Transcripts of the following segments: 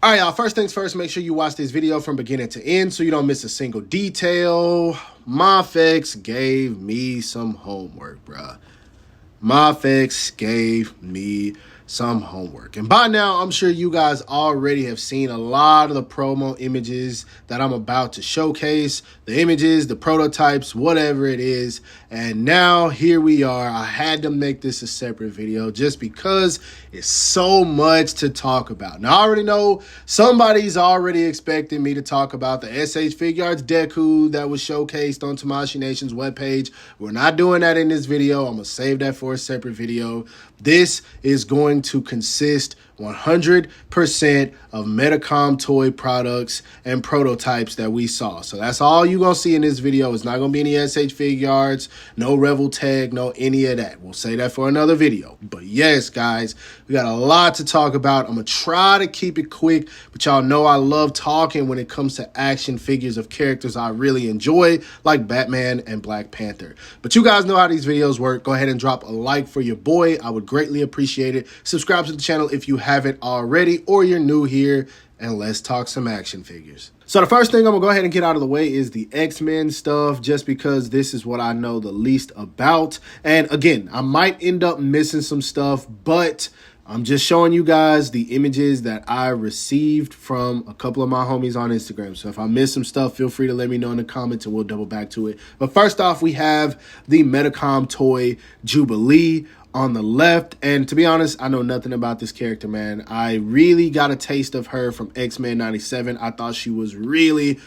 All right, y'all, first things first, make sure you watch this video from beginning to end so you don't miss a single detail. Mafex gave me some homework, bruh. Mafex gave me some homework. And by now, I'm sure you guys already have seen a lot of the promo images that I'm about to showcase. The images, the prototypes, whatever it is. And now here we are. I had to make this a separate video just because it's so much to talk about. Now, I already know somebody's already expecting me to talk about the SH Figuarts Deku that was showcased on Tamashii Nation's webpage. We're not doing that in this video. I'm going to save that for a separate video. This is going to consist 100% of Medicom toy products and prototypes that we saw. So that's all you're going to see in this video. It's not going to be any SH Figuarts, no Revel Tag, no any of that. We'll say that for another video. But yes, guys, we got a lot to talk about. I'm going to try to keep it quick, but y'all know I love talking when it comes to action figures of characters I really enjoy, like Batman and Black Panther. But you guys know how these videos work. Go ahead and drop a like for your boy. I would greatly appreciate it. Subscribe to the channel if you haven't already or you're new here, and let's talk some action figures. So the first thing I'm gonna go ahead and get out of the way is the X-Men stuff, just because this is what I know the least about. And again, I might end up missing some stuff, but I'm just showing you guys the images that I received from a couple of my homies on Instagram. So if I miss some stuff, feel free to let me know in the comments and we'll double back to it. But first off, we have the Medicom toy Jubilee on the left. And to be honest, I know nothing about this character, man. I really got a taste of her from X-Men 97. I thought she was really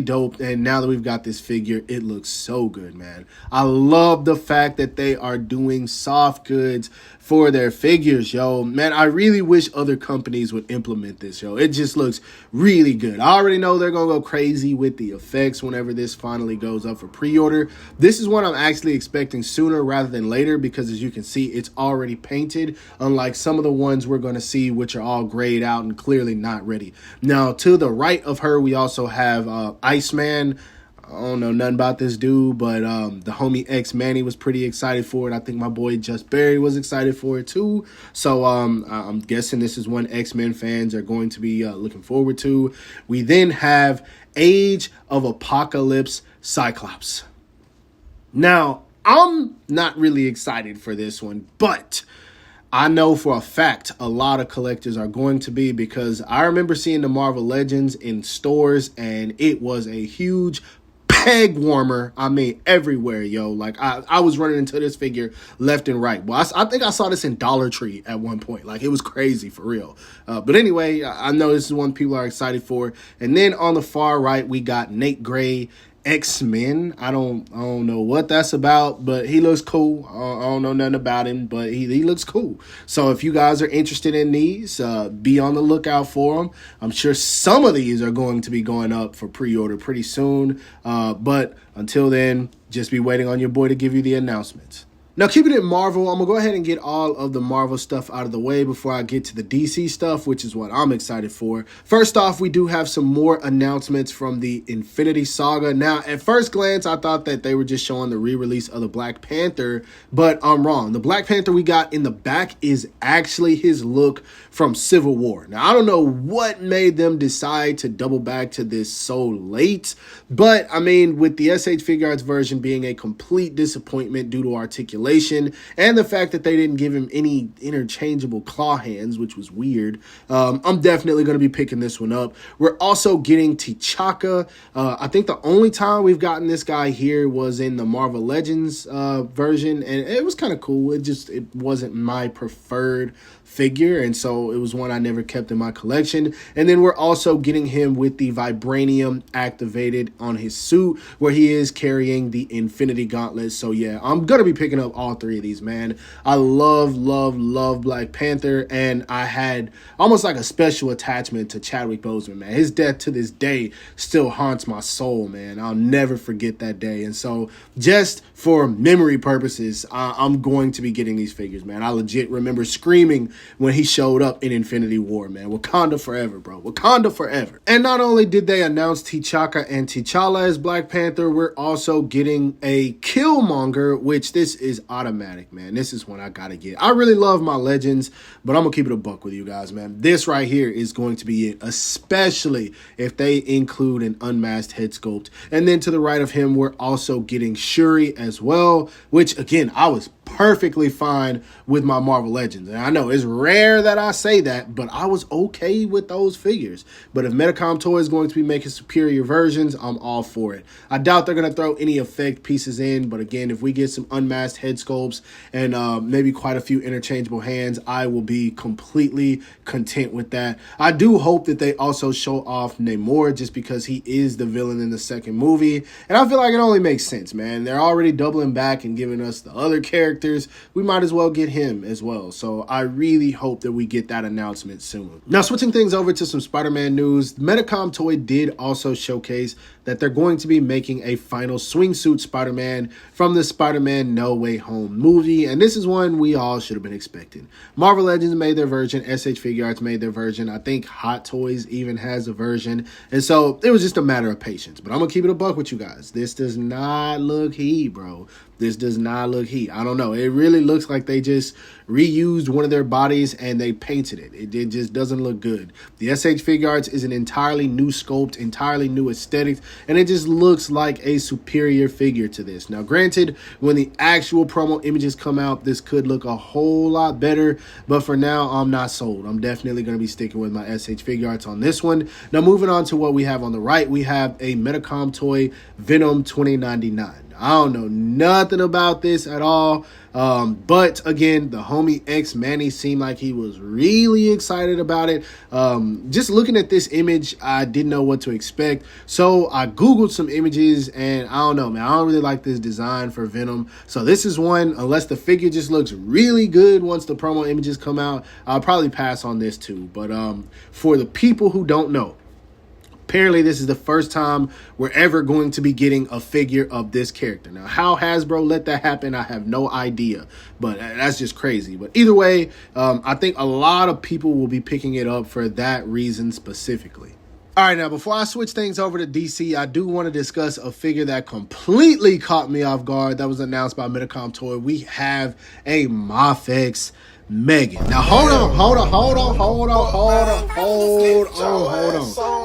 dope. And now that we've got this figure, it looks so good, man. I love the fact that they are doing soft goods for their figures, yo. Man, I really wish other companies would implement this, yo. It just looks really good. I already know they're gonna go crazy with the effects whenever this finally goes up for pre-order. This is one I'm actually expecting sooner rather than later because, as you can see, it's already painted, unlike some of the ones we're gonna see, which are all grayed out and clearly not ready. Now, to the right of her, we also have Iceman. I don't know nothing about this dude, but the homie X Manny was pretty excited for it. I think my boy Just Barry was excited for it too. So I'm guessing this is one X-Men fans are going to be looking forward to. We then have Age of Apocalypse Cyclops. Now, I'm not really excited for this one, but I know for a fact a lot of collectors are going to be, because I remember seeing the Marvel Legends in stores and it was a huge peg warmer. I mean, everywhere, yo. Like, I was running into this figure left and right. Well, I think I saw this in Dollar Tree at one point. Like, it was crazy for real. But anyway, I know this is one people are excited for. And then on the far right, we got Nate Gray, X-Men. I don't know what that's about, but he looks cool. I don't know nothing about him, but he looks cool. So if you guys are interested in these, be on the lookout for them. I'm sure some of these are going to be going up for pre-order pretty soon. But until then, just be waiting on your boy to give you the announcements. Now, keeping it Marvel, I'm going to go ahead and get all of the Marvel stuff out of the way before I get to the DC stuff, which is what I'm excited for. First off, we do have some more announcements from the Infinity Saga. Now, at first glance, I thought that they were just showing the re-release of the Black Panther, but I'm wrong. The Black Panther we got in the back is actually his look from Civil War. Now, I don't know what made them decide to double back to this so late, but I mean, with the SH Figuarts version being a complete disappointment due to articulation, and the fact that they didn't give him any interchangeable claw hands, which was weird, I'm definitely going to be picking this one up. We're also getting T'Chaka. I think the only time we've gotten this guy here was in the Marvel Legends version, and it was kind of cool. It wasn't my preferred figure, and so it was one I never kept in my collection. And then we're also getting him with the vibranium activated on his suit, where he is carrying the Infinity Gauntlet. So yeah, I'm gonna be picking up all three of these, man. I love Black Panther, and I had almost like a special attachment to Chadwick Boseman, man. His death to this day still haunts my soul, man. I'll never forget that day. And so just for memory purposes, I'm going to be getting these figures, man. I legit remember screaming when he showed up in Infinity War, man. Wakanda forever, bro. Wakanda forever. And not only did they announce T'Chaka and T'Challa as Black Panther, we're also getting a Killmonger, which this is automatic, man. This is one I gotta get. I really love my Legends, but I'm gonna keep it a buck with you guys, man. This right here is going to be it, especially if they include an unmasked head sculpt. And then to the right of him, we're also getting Shuri as well, which again, I was perfectly fine with my Marvel Legends. And I know it's rare that I say that, but I was okay with those figures. But if Medicom Toy is going to be making superior versions, I'm all for it. I doubt they're going to throw any effect pieces in, but again, if we get some unmasked head sculpts and maybe quite a few interchangeable hands, I will be completely content with that. I do hope that they also show off Namor, just because he is the villain in the second movie. And I feel like it only makes sense, man. They're already doubling back and giving us the other characters. We might as well get him as well. So I really hope that we get that announcement soon. Now, switching things over to some Spider-Man news, Medicom Toy did also showcase that they're going to be making a final swingsuit Spider-Man from the Spider-Man No Way Home movie. And this is one we all should have been expecting. Marvel Legends made their version. SH Figuarts made their version. I think Hot Toys even has a version. And so it was just a matter of patience. But I'm going to keep it a buck with you guys. This does not look heat, bro. This does not look heat. I don't know. It really looks like they just reused one of their bodies and they painted it. It just doesn't look good. The SH Figuarts is an entirely new sculpt, entirely new aesthetics, and it just looks like a superior figure to this. Now, granted, when the actual promo images come out, this could look a whole lot better, but for now, I'm not sold. I'm definitely going to be sticking with my SH Figuarts on this one. Now, moving on to what we have on the right, we have a Medicom Toy Venom 2099. I don't know nothing about this at all. But again, the homie X Manny seemed like he was really excited about it. Just looking at this image, I didn't know what to expect. So I Googled some images and I don't know, man. I don't really like this design for Venom. So this is one, unless the figure just looks really good once the promo images come out, I'll probably pass on this too. But for the people who don't know, apparently, this is the first time we're ever going to be getting a figure of this character. Now, how Hasbro let that happen, I have no idea. But that's just crazy. But either way, I think a lot of people will be picking it up for that reason specifically. All right, now, before I switch things over to DC, I do want to discuss a figure that completely caught me off guard that was announced by Medicom Toy. We have a Mafex Megan. Now, hold on.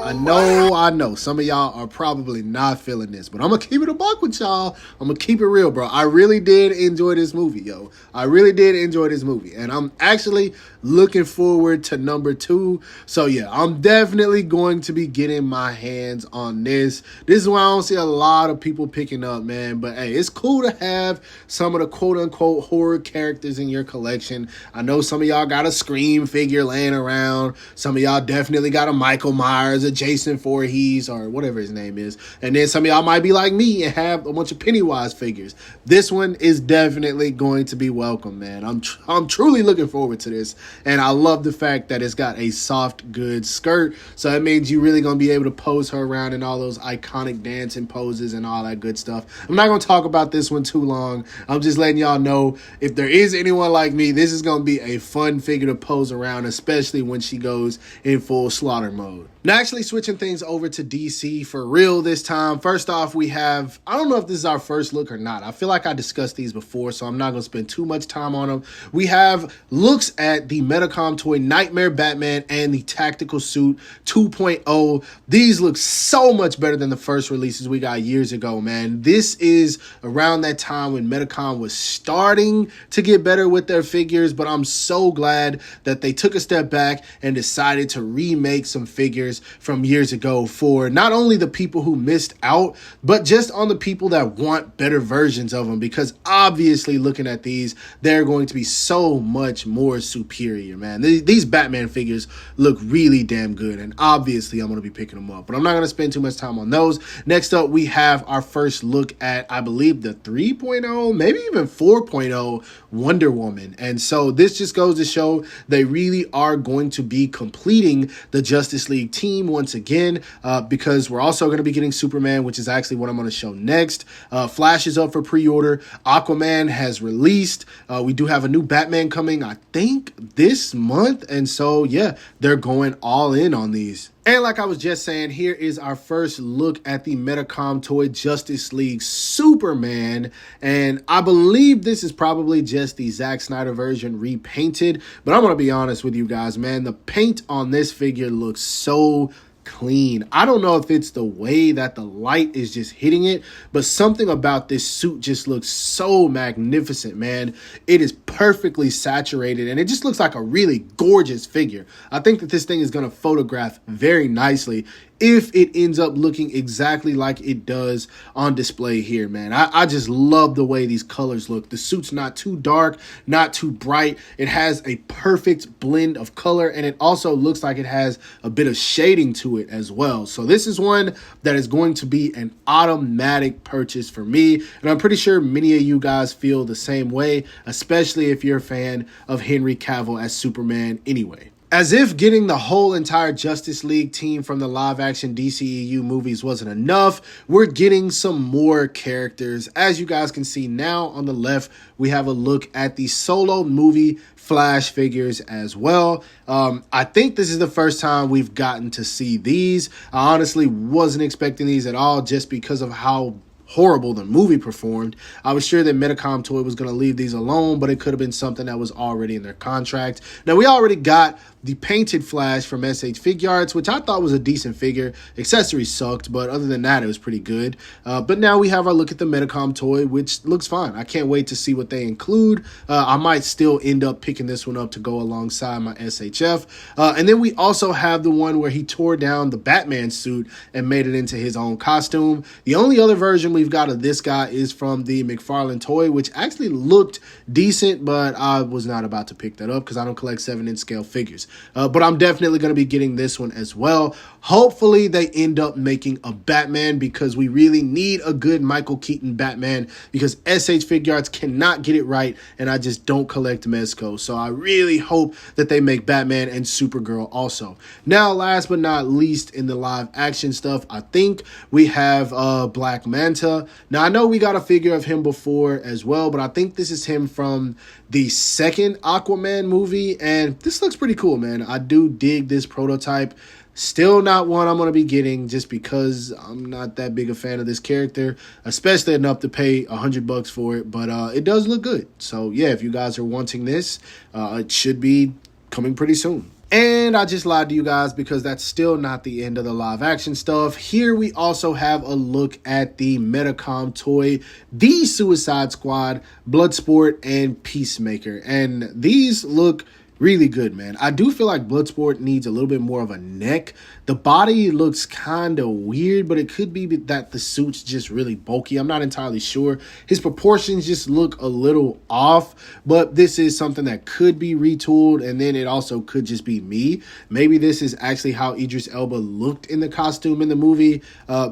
I know. Some of y'all are probably not feeling this, but I'm going to keep it a buck with y'all. I'm going to keep it real, bro. I really did enjoy this movie, yo. I really did enjoy this movie, and I'm actually looking forward to number 2. So, yeah, I'm definitely going to be getting my hands on this. This is why I don't see a lot of people picking up, man. But, hey, it's cool to have some of the quote-unquote horror characters in your collection. I know some of y'all got a Scream figure laying around. Some of y'all definitely got a Michael Myers, a Jason Voorhees, or whatever his name is. And then some of y'all might be like me and have a bunch of Pennywise figures. This one is definitely going to be welcome, man. I'm truly looking forward to this. And I love the fact that it's got a soft, good skirt. So that means you're really going to be able to pose her around in all those iconic dancing poses and all that good stuff. I'm not going to talk about this one too long. I'm just letting y'all know, if there is anyone like me, this is going to be a fun figure to pose around, especially when she goes in full slaughter mode. Now, actually switching things over to DC for real this time. First off, we have, I don't know if this is our first look or not. I feel like I discussed these before, so I'm not going to spend too much time on them. We have looks at the Medicom Toy Nightmare Batman and the Tactical Suit 2.0. These look so much better than the first releases we got years ago, man. This is around that time when Medicom was starting to get better with their figures, but I'm so glad that they took a step back and decided to remake some figures from years ago for not only the people who missed out, but just on the people that want better versions of them, because obviously looking at these, they're going to be so much more superior, man. These Batman figures look really damn good, and obviously I'm going to be picking them up, but I'm not going to spend too much time on those. Next up, we have our first look at, I believe, the 3.0, maybe even 4.0 Wonder Woman. And so this just goes to show they really are going to be completing the Justice League team once again because we're also going to be getting Superman, which is actually what I'm going to show next. Flash is up for pre-order. Aquaman has released. We do have a new Batman coming, I think, this month. And so, yeah, they're going all in on these. And like I was just saying, here is our first look at the Medicom toy Justice League Superman. And I believe this is probably just the Zack Snyder version repainted. But I'm going to be honest with you guys, man. The paint on this figure looks so clean. I don't know if it's the way that the light is just hitting it, but something about this suit just looks so magnificent, man. It is perfectly saturated and it just looks like a really gorgeous figure. I think that this thing is going to photograph very nicely if it ends up looking exactly like it does on display here, man. I just love the way these colors look. The suit's not too dark, not too bright. It has a perfect blend of color, and it also looks like it has a bit of shading to it as well. So this is one that is going to be an automatic purchase for me, and I'm pretty sure many of you guys feel the same way, especially if you're a fan of Henry Cavill as Superman anyway. As if getting the whole entire Justice League team from the live-action DCEU movies wasn't enough, we're getting some more characters. As you guys can see now on the left, we have a look at the solo movie Flash figures as well. I think this is the first time we've gotten to see these. I honestly wasn't expecting these at all just because of how horrible the movie performed. I was sure that Medicom Toy was going to leave these alone, but it could have been something that was already in their contract. Now, we already got the painted Flash from SH Figuarts, which I thought was a decent figure. Accessories sucked, but other than that, it was pretty good. But now we have our look at the Medicom toy, which looks fine. I can't wait to see what they include. I might still end up picking this one up to go alongside my SHF. And then we also have the one where he tore down the Batman suit and made it into his own costume. The only other version we've got of this guy is from the McFarlane toy, which actually looked decent, but I was not about to pick that up because I don't collect 7-inch scale figures. But I'm definitely going to be getting this one as well. Hopefully they end up making a Batman because we really need a good Michael Keaton Batman because SH Figuarts cannot get it right and I just don't collect Mezco. So I really hope that they make Batman and Supergirl also. Now, last but not least in the live action stuff, I think we have Black Manta. Now, I know we got a figure of him before as well, but I think this is him from the second Aquaman movie, and this looks pretty cool, man. I do dig this prototype. Still not one I'm going to be getting just because I'm not that big a fan of this character, especially enough to pay $100 for it, but it does look good. So yeah, if you guys are wanting this, it should be coming pretty soon. And I just lied to you guys because that's still not the end of the live action stuff. Here we also have a look at the Medicom toy, the Suicide Squad, Bloodsport, and Peacemaker. And these look really good, man. I do feel like Bloodsport needs a little bit more of a neck. The body looks kind of weird, but it could be that the suit's just really bulky. I'm not entirely sure. His proportions just look a little off, but this is something that could be retooled, and then it also could just be me. Maybe this is actually how Idris Elba looked in the costume in the movie.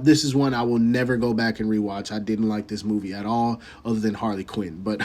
This is one I will never go back and rewatch. I didn't like this movie at all, other than Harley Quinn. But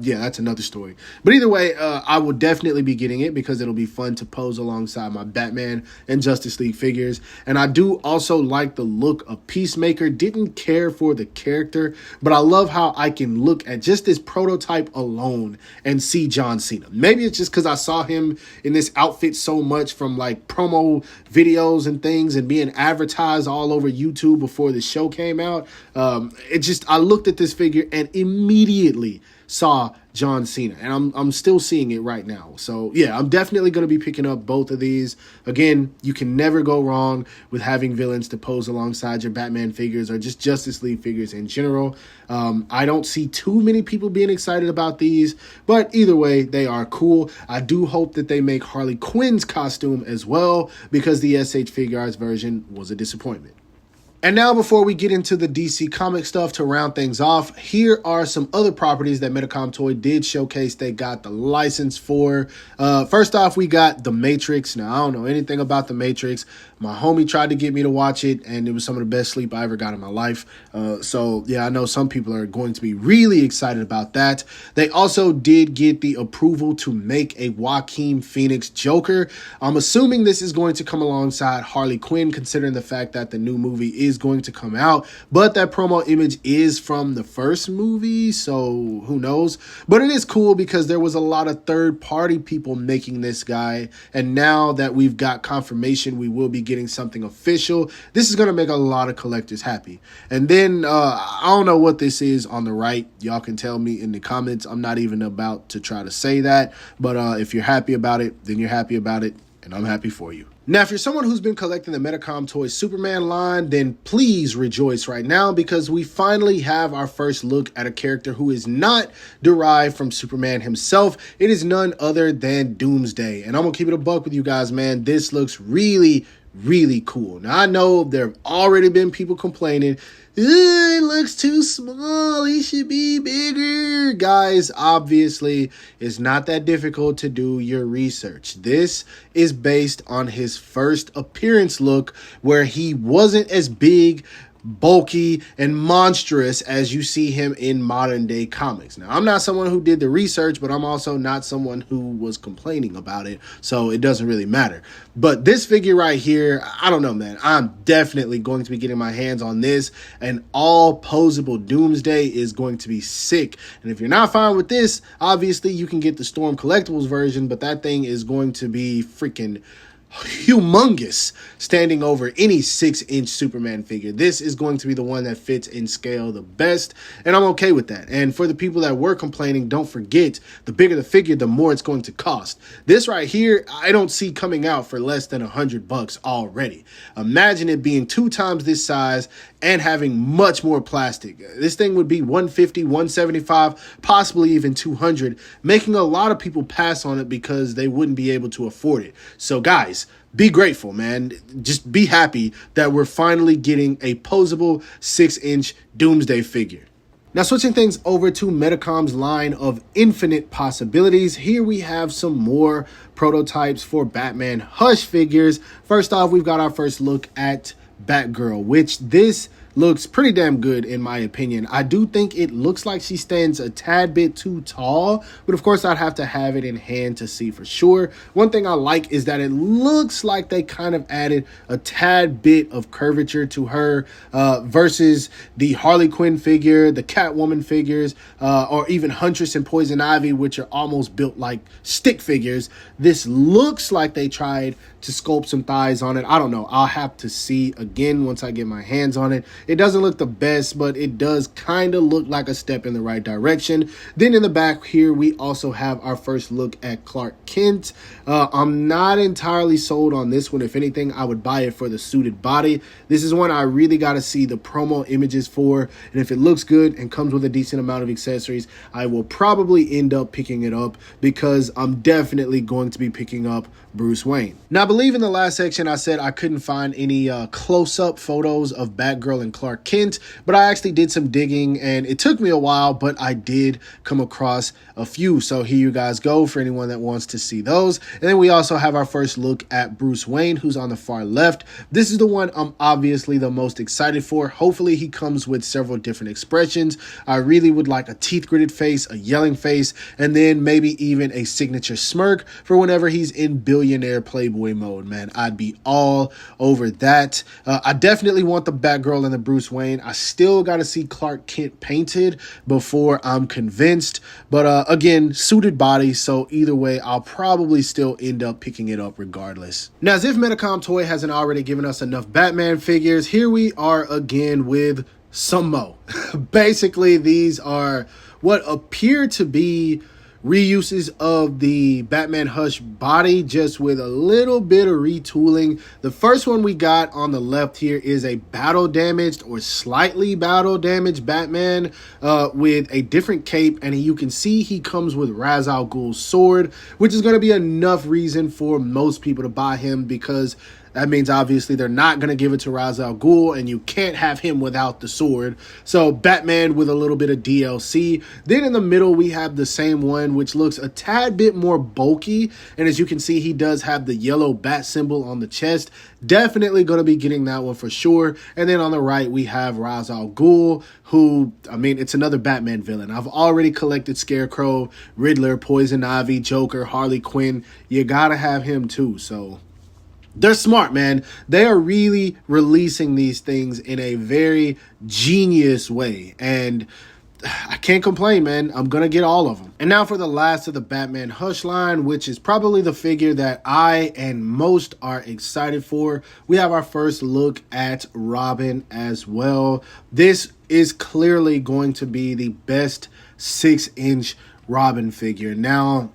yeah, that's another story. But either way, I will definitely be getting it because it'll be fun to pose alongside my Batman and Justice League figures. And I do also like the look of Peacemaker. Didn't care for the character, but I love how I can look at just this prototype alone and see John Cena. Maybe it's just because I saw him in this outfit so much from like promo videos and things and being advertised all over YouTube before the show came out. I looked at this figure and immediately saw John Cena, and I'm still seeing it right now. So yeah, I'm definitely going to be picking up both of these. Again, you can never go wrong with having villains to pose alongside your Batman figures or just Justice League figures in general. I don't see too many people being excited about these, but either way, they are cool. I do hope that they make Harley Quinn's costume as well because the SH Figuarts version was a disappointment. And now before we get into the DC comic stuff to round things off, here are some other properties that Medicom Toy did showcase they got the license for. First off, we got The Matrix. Now, I don't know anything about The Matrix. My homie tried to get me to watch it, and it was some of the best sleep I ever got in my life. So, yeah, I know some people are going to be really excited about that. They also did get the approval to make a Joaquin Phoenix Joker. I'm assuming this is going to come alongside Harley Quinn, considering the fact that the new movie is going to come out, but that promo image is from the first movie, so who knows. But it is cool because there was a lot of third-party people making this guy, and now that we've got confirmation we will be getting something official, this is going to make a lot of collectors happy. And then I don't know what this is on the right. Y'all can tell me in the comments. I'm not even about to try to say that, but if you're happy about it, then you're happy about it, and I'm happy for you. Now, if you're someone who's been collecting the Medicom Toys Superman line, then please rejoice right now because we finally have our first look at a character who is not derived from Superman himself. It is none other than Doomsday. And I'm going to keep it a buck with you guys, man. This looks really cool. Now, I know there have already been people complaining, it looks too small, he should be bigger. Guys, obviously, it's not that difficult to do your research. This is based on his first appearance look where he wasn't as big, bulky, and monstrous as you see him in modern day comics. Now, I'm not someone who did the research, but I'm also not someone who was complaining about it, so it doesn't really matter. But this figure right here, I don't know, man. I'm definitely going to be getting my hands on this, and all posable Doomsday is going to be sick. And if you're not fine with this, obviously you can get the Storm Collectibles version, but that thing is going to be freaking humongous, standing over any 6-inch Superman figure. This is going to be the one that fits in scale the best, and I'm okay with that. And for the people that were complaining, don't forget, the bigger the figure, the more it's going to cost. This right here, I don't see coming out for less than $100 already. Imagine it being 2 times this size and having much more plastic. This thing would be $150, $175, possibly even $200, making a lot of people pass on it because they wouldn't be able to afford it. So guys, be grateful, man. Just be happy that we're finally getting a posable 6-inch Doomsday figure. Now, switching things over to Medicom's line of infinite possibilities, here we have some more prototypes for Batman Hush figures. First off, we've got our first look at Batgirl, which this looks pretty damn good in my opinion. I do think it looks like she stands a tad bit too tall, but of course I'd have to have it in hand to see for sure. One thing I like is that it looks like they kind of added a tad bit of curvature to her versus the Harley Quinn figure, the Catwoman figures, or even Huntress and Poison Ivy, which are almost built like stick figures. This looks like they tried to sculpt some thighs on it. I don't know. I'll have to see again once I get my hands on it. It doesn't look the best, but it does kind of look like a step in the right direction. Then in the back here, we also have our first look at Clark Kent. I'm not entirely sold on this one. If anything, I would buy it for the suited body. This is one I really got to see the promo images for, and if it looks good and comes with a decent amount of accessories, I will probably end up picking it up because I'm definitely going to be picking up Bruce Wayne. Now, I believe in the last section I said I couldn't find any close-up photos of Batgirl and Clark Kent, but I actually did some digging and it took me a while, but I did come across a few. So here you guys go for anyone that wants to see those. And then we also have our first look at Bruce Wayne, who's on the far left. This is the one I'm obviously the most excited for. Hopefully he comes with several different expressions. I really would like a teeth gritted face, a yelling face, and then maybe even a signature smirk for whenever he's in billionaire playboy mode, man. I'd be all over that. I definitely want the Batgirl and the Bruce Wayne. I still got to see Clark Kent painted before I'm convinced, but again, suited body, so either way I'll probably still end up picking it up regardless. Now, as if Medicom Toy hasn't already given us enough Batman figures, here we are again with some more. Basically, these are what appear to be reuses of the Batman Hush body, just with a little bit of retooling. The first one we got on the left here is a battle damaged or slightly battle damaged Batman with a different cape, and you can see he comes with Ra's al Ghul's sword, which is going to be enough reason for most people to buy him because That means obviously they're not going to give it to Ra's al Ghul, and you can't have him without the sword. So Batman with a little bit of DLC. Then in the middle, we have the same one, which looks a tad bit more bulky. And as you can see, he does have the yellow bat symbol on the chest. Definitely going to be getting that one for sure. And then on the right, we have Ra's al Ghul, who, I mean, it's another Batman villain. I've already collected Scarecrow, Riddler, Poison Ivy, Joker, Harley Quinn. You gotta have him too. So they're smart, man. They are really releasing these things in a very genius way. And I can't complain, man. I'm going to get all of them. And now for the last of the Batman Hush line, which is probably the figure that I and most are excited for. We have our first look at Robin as well. This is clearly going to be the best 6-inch Robin figure. Now,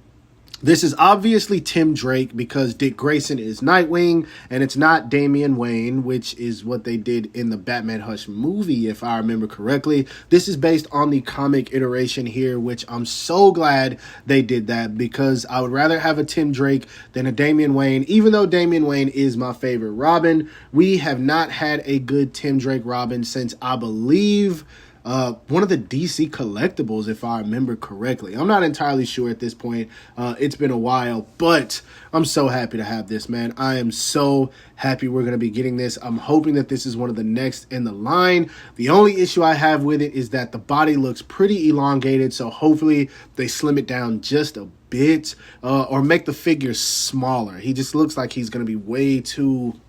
this is obviously Tim Drake because Dick Grayson is Nightwing, and it's not Damian Wayne, which is what they did in the Batman Hush movie, if I remember correctly. This is based on the comic iteration here, which I'm so glad they did that because I would rather have a Tim Drake than a Damian Wayne, even though Damian Wayne is my favorite Robin. We have not had a good Tim Drake Robin since, I believe, one of the DC collectibles, if I remember correctly. I'm not entirely sure at this point. It's been a while, but I'm so happy to have this, man. I am so happy we're going to be getting this. I'm hoping that this is one of the next in the line. The only issue I have with it is that the body looks pretty elongated, so hopefully they slim it down just a bit or make the figure smaller. He just looks like he's going to be way too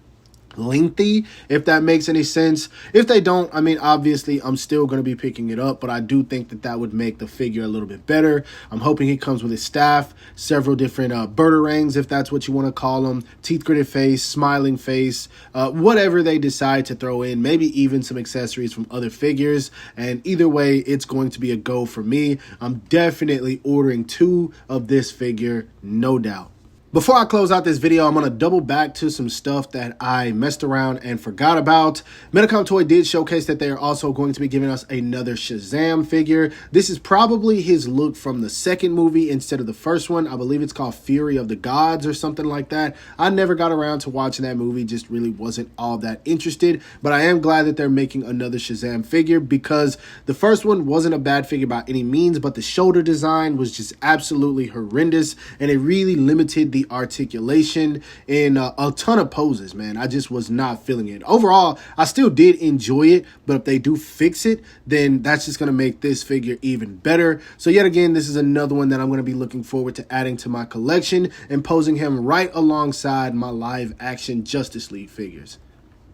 lengthy, if that makes any sense. If they don't, I mean, obviously I'm still going to be picking it up, but I do think that that would make the figure a little bit better. I'm hoping he comes with his staff, several different batarangs, if that's what you want to call them, teeth gritted face, smiling face, whatever they decide to throw in, maybe even some accessories from other figures. And either way, it's going to be a go for me. I'm definitely ordering 2 of this figure, no doubt. Before I close out this video, I'm going to double back to some stuff that I messed around and forgot about. Medicom Toy did showcase that they are also going to be giving us another Shazam figure. This is probably his look from the second movie instead of the first one. I believe it's called Fury of the Gods or something like that. I never got around to watching that movie, just really wasn't all that interested. But I am glad that they're making another Shazam figure because the first one wasn't a bad figure by any means, but the shoulder design was just absolutely horrendous and it really limited the articulation in a ton of poses, man. I just was not feeling it. Overall, I still did enjoy it, but if they do fix it, then that's just going to make this figure even better. So yet again, this is another one that I'm going to be looking forward to adding to my collection and posing him right alongside my live action Justice League figures.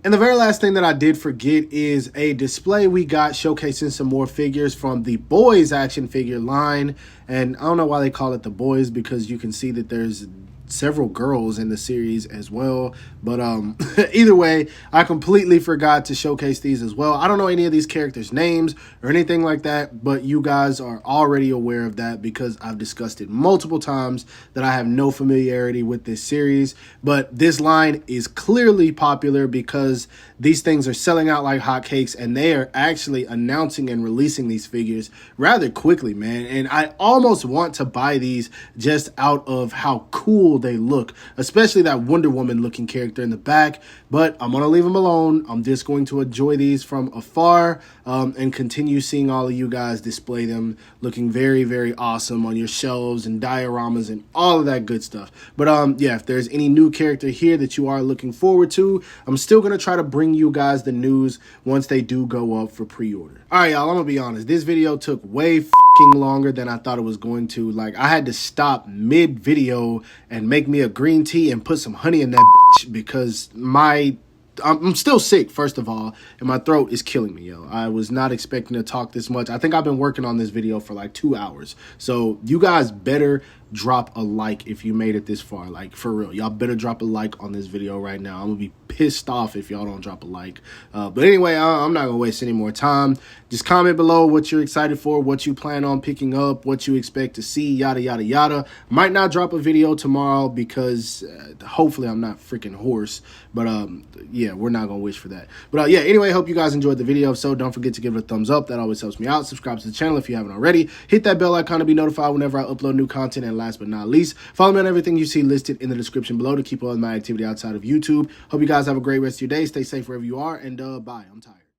And the very last thing that I did forget is a display we got showcasing some more figures from the Boys action figure line. And I don't know why they call it the Boys because you can see that there's several girls in the series as well, but either way, I completely forgot to showcase these as well. I don't know any of these characters' names or anything like that, but you guys are already aware of that because I've discussed it multiple times that I have no familiarity with this series. But this line is clearly popular because these things are selling out like hotcakes, and they are actually announcing and releasing these figures rather quickly, man. And I almost want to buy these just out of how cool they look, especially that Wonder Woman looking character in the back, but I'm going to leave them alone. I'm just going to enjoy these from afar and continue seeing all of you guys display them looking very, very awesome on your shelves and dioramas and all of that good stuff. But yeah, if there's any new character here that you are looking forward to, I'm still going to try to bring you guys the news once they do go up for pre-order. All right, y'all, I'm going to be honest. This video took way longer than I thought it was going to. Like, I had to stop mid-video and make me a green tea and put some honey in that bitch because I'm still sick, first of all, and my throat is killing me, yo. I was not expecting to talk this much. I think I've been working on this video for like 2 hours. So you guys better drop a like if you made it this far. Like, for real, y'all better drop a like on this video right now. I'm gonna be pissed off if y'all don't drop a like. But anyway, I'm not gonna waste any more time. Just comment below what you're excited for, what you plan on picking up, what you expect to see, yada yada yada. Might not drop a video tomorrow because hopefully I'm not freaking hoarse, but yeah, we're not gonna wish for that. But yeah, anyway, hope you guys enjoyed the video. If so, don't forget to give it a thumbs up. That always helps me out. Subscribe to the channel if you haven't already. Hit that bell icon to be notified whenever I upload new content, and last but not least, follow me on everything you see listed in the description below to keep up with my activity outside of YouTube. Hope you guys have a great rest of your day. Stay safe wherever you are, and bye. I'm tired.